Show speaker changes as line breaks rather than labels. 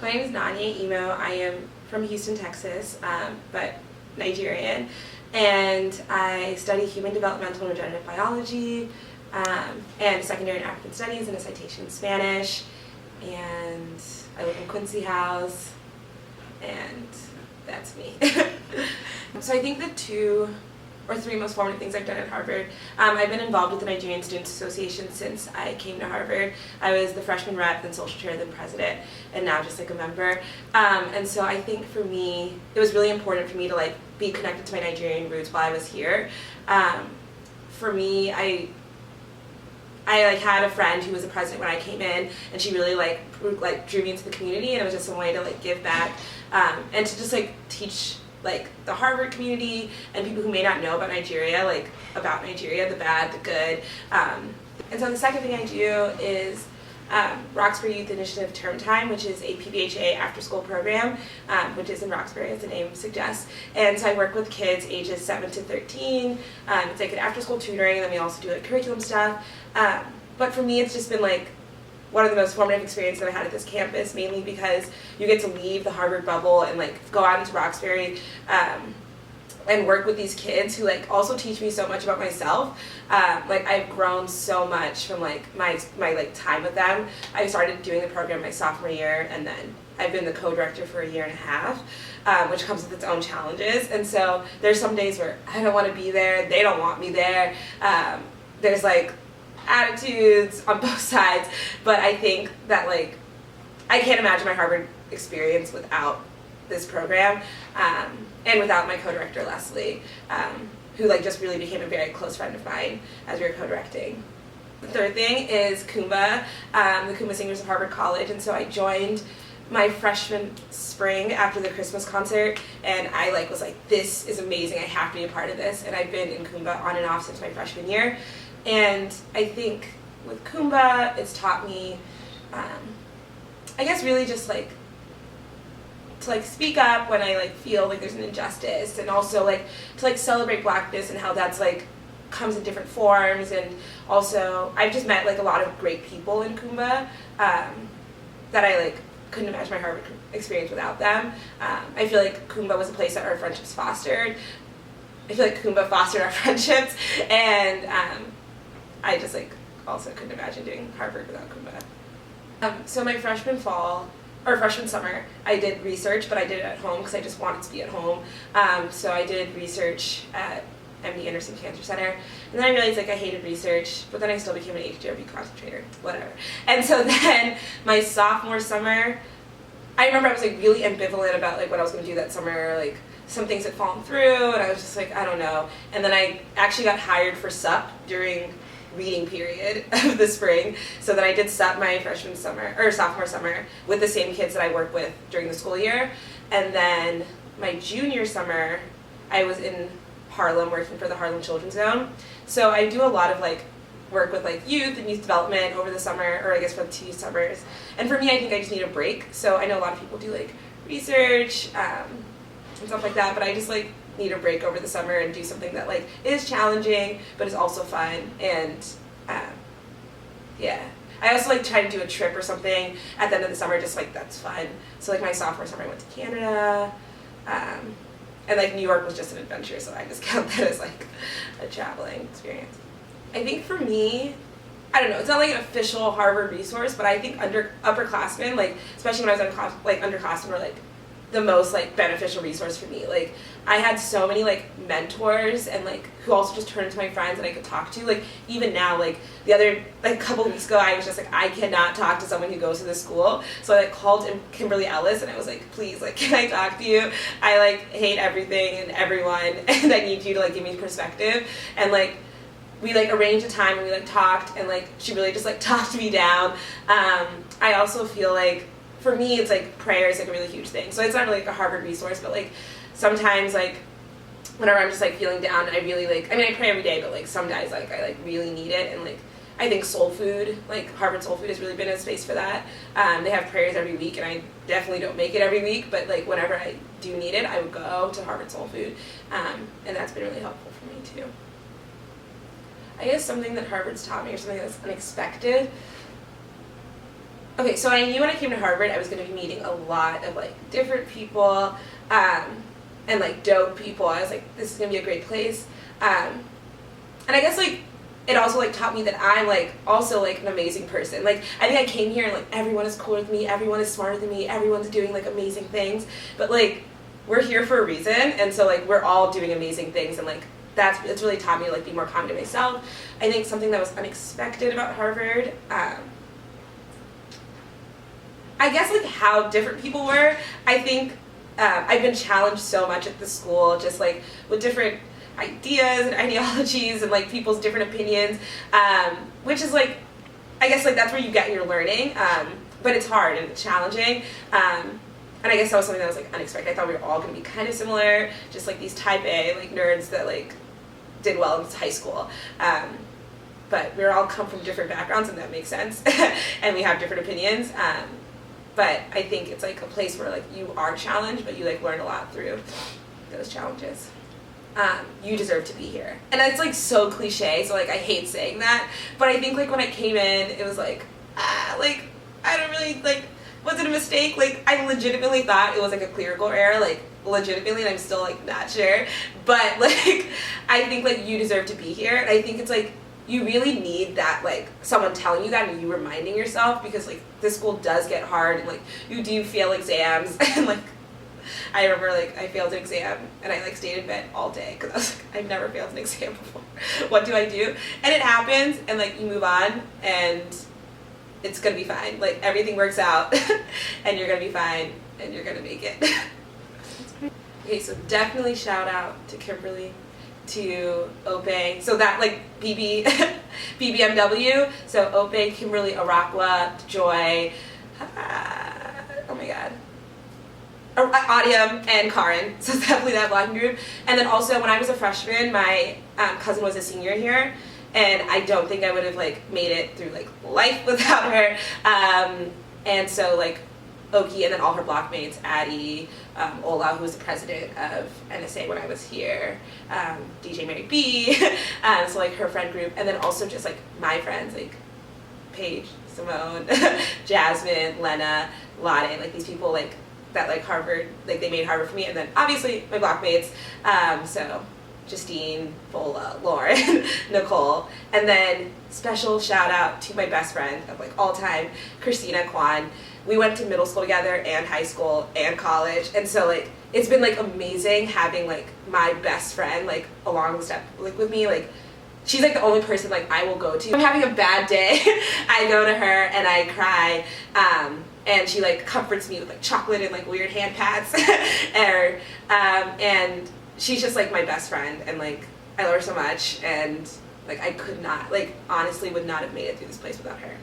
My name is Nonye Imo. I am from Houston, Texas, but Nigerian, and I study human developmental and regenerative biology, and secondary and African studies and a citation in Spanish, and I live in Quincy House, and that's me. So I think the 2 or 3 most formative things I've done at Harvard. I've been involved with the Nigerian Students Association since I came to Harvard. I was the freshman rep, then social chair, then president, and now just like a member. And so I think for me, it was really important for me to like be connected to my Nigerian roots while I was here. For me, I like had a friend who was a president when I came in, and she really like drew me into the community, and it was just a way to like give back and to just like teach like the Harvard community and people who may not know about Nigeria, like about Nigeria, the bad, the good. And so the second thing I do is Roxbury Youth Initiative Term Time, which is a PBHA after-school program, which is in Roxbury, as the name suggests. And so I work with kids ages 7 to 13. It's like an after-school tutoring, and then we also do like curriculum stuff. But for me, it's just been like one of the most formative experiences that I had at this campus, mainly because you get to leave the Harvard bubble and like go out into Roxbury and work with these kids who like also teach me so much about myself. Like I've grown so much from like my like time with them. I started doing the program my sophomore year, and then I've been the co-director for a year and a half, which comes with its own challenges. And so there's some days where I don't want to be there, they don't want me there. There's like attitudes on both sides, but I think that like I can't imagine my Harvard experience without this program, and without my co-director Leslie, who like just really became a very close friend of mine as we were co-directing. The third thing is Kumba, the Kumba Singers of Harvard College, and so I joined my freshman spring after the Christmas concert, and I like was like, this is amazing, I have to be a part of this, and I've been in Kumba on and off since my freshman year. And I think with Kumba, it's taught me, I guess really just like to like speak up when I like feel like there's an injustice, and also like to like celebrate Blackness and how that's like comes in different forms. And also I've just met like a lot of great people in Kumba that I like couldn't imagine my Harvard experience without them. I feel like Kumba was a place that our friendships fostered. I feel like Kumba fostered our friendships, and I just like also couldn't imagine doing Harvard without Kumba. So my freshman summer, I did research, but I did it at home because I just wanted to be at home. So I did research at MD Anderson Cancer Center, and then I realized like I hated research, but then I still became an HDRB concentrator, whatever. And so then my sophomore summer, I remember I was like really ambivalent about like what I was going to do that summer. Like some things had fallen through, and I was just like, I don't know. And then I actually got hired for SUP during reading period of the spring, so that I did SUP my sophomore summer with the same kids that I work with during the school year. And then my junior summer, I was in Harlem working for the Harlem Children's Zone. So I do a lot of like work with like youth and youth development over the summer, or I guess for the 2 summers. And for me, I think I just need a break. So I know a lot of people do like research and stuff like that, but I just like need a break over the summer and do something that like is challenging but is also fun. And yeah, I also like try to do a trip or something at the end of the summer, just like that's fun. So like my sophomore summer I went to Canada, and like New York was just an adventure, so I just count that as like a traveling experience. I think for me, I don't know, it's not like an official Harvard resource, but I think upperclassmen, like especially when I was underclassmen, were like the most like beneficial resource for me. Like I had so many like mentors, and like who also just turned into my friends that I could talk to. Like even now, like the other like couple weeks ago, I was just like, I cannot talk to someone who goes to this school. So I like called Kimberly Ellis, and I was like, please, like, can I talk to you? I like hate everything and everyone, and I need you to like give me perspective. And like we like arranged a time and we like talked, and like she really just like talked me down. I also feel like for me, it's like prayer is like a really huge thing. So it's not really like a Harvard resource, but like sometimes like whenever I'm just like feeling down, I really like, I mean, I pray every day, but like some days like I like really need it. And like I think soul food, like Harvard Soul Food has really been a space for that. They have prayers every week, and I definitely don't make it every week, but like whenever I do need it, I would go to Harvard Soul Food, and that's been really helpful for me too. I guess something that Harvard's taught me, or something that's unexpected, Okay, so I knew when I came to Harvard I was going to be meeting a lot of like different people, and like dope people. I was like, this is going to be a great place. And I guess like it also like taught me that I'm like also like an amazing person. Like I think I came here and like everyone is cooler than me, everyone is smarter than me, everyone's doing like amazing things. But like we're here for a reason, and so like we're all doing amazing things, and like it's really taught me to like be more confident in myself. I think something that was unexpected about Harvard, I guess like how different people were. I think I've been challenged so much at the school, just like with different ideas and ideologies and like people's different opinions, which is like, I guess like that's where you get your learning, but it's hard and it's challenging, and I guess that was something that was like unexpected. I thought we were all going to be kind of similar, just like these type A like nerds that like did well in high school, but we all come from different backgrounds, and that makes sense, and we have different opinions, but I think it's like a place where like you are challenged, but you like learn a lot through those challenges. You deserve to be here. And that's like so cliche, so like I hate saying that, but I think like when I came in, it was like, like I don't really like, was it a mistake? Like I legitimately thought it was like a clerical error, like legitimately, and I'm still like not sure, but like I think like you deserve to be here, and I think it's like you really need that, like someone telling you that and you reminding yourself, because like this school does get hard, and like you do fail exams, and like I remember like I failed an exam and I like stayed in bed all day because I was like, I've never failed an exam before. What do I do? And it happens, and like you move on, and it's gonna be fine. Like everything works out, and you're gonna be fine, and you're gonna make it. Okay, so definitely shout out to Kimberly, to Ope. So that like BBMW. So Ope, Kimberly, Arakwa, Joy. Oh my God. Adium and Karin, so it's definitely that blocking group. And then also when I was a freshman, my cousin was a senior here, and I don't think I would have like made it through like life without her. And so like Oki, and then all her blockmates, Addie, Ola, who was the president of NSA when I was here, DJ Mary B, so like her friend group, and then also just like my friends like Paige, Simone, Jasmine, Lena, Lade, like these people like that like Harvard, like they made Harvard for me, and then obviously my blockmates, so Justine, Bola, Lauren, Nicole, and then special shout out to my best friend of like all time, Christina Kwan. We went to middle school together and high school and college, and so like it's been like amazing having like my best friend like along the step like with me. Like she's like the only person like I will go to. I'm having a bad day, I go to her and I cry, and she like comforts me with like chocolate and like weird hand pats, and she's just like my best friend, and like I love her so much, and like I could not, like honestly would not have made it through this place without her.